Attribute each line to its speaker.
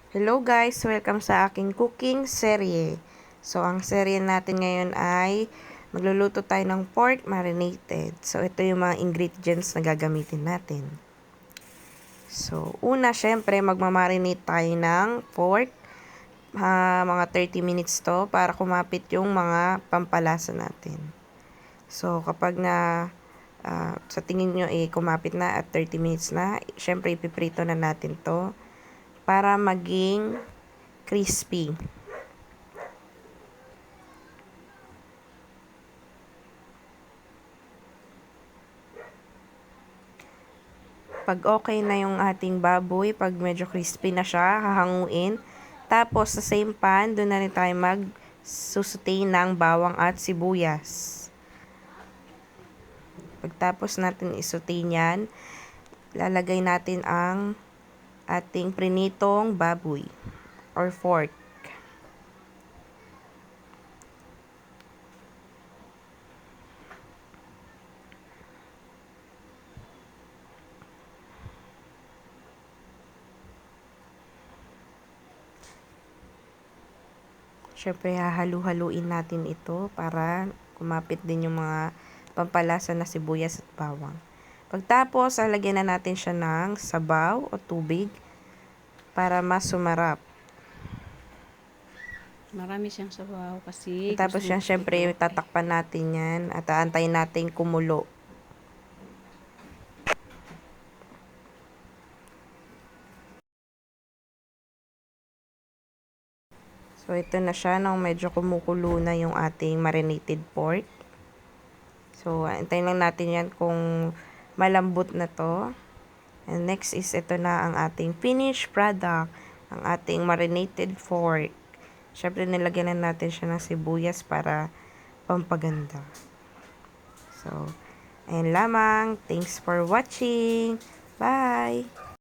Speaker 1: Hello guys! Welcome sa aking cooking serye. So, ang serye natin ngayon ay magluluto tayo ng pork marinated. So, ito yung mga ingredients na gagamitin natin. So, una, syempre, magmamarinate tayo ng pork. Mga 30 minutes to para kumapit yung mga pampalasa natin. So, kapag sa tingin nyo kumapit na at 30 minutes na, syempre, ipiprito na natin to para maging crispy. Pag okay na yung ating baboy, pag medyo crispy na siya, hahanguin. Tapos sa same pan, doon na rin tayo magsusutay ng bawang at sibuyas. Pagtapos natin isutay niyan, lalagay natin ang ating prinitong baboy or pork. Syempre, hahalu-haluin natin ito para kumapit din yung mga pampalasa na sibuyas at bawang. Pagtapos, lalagyan na natin siya ng sabaw o tubig para mas sumarap.
Speaker 2: Marami siyang sabaw kasi
Speaker 1: Tapos yan, syempre, tatakpan natin yan at aantayin natin kumulo. So, ito na siya nung medyo kumukulo na yung ating marinated pork. So, antayin lang natin yan kung malambot na to. And next is ito na ang ating finished product, ang ating marinated pork. Syempre, nilagyan na natin siya ng sibuyas para pampaganda. So, ayan lamang. Thanks for watching. Bye!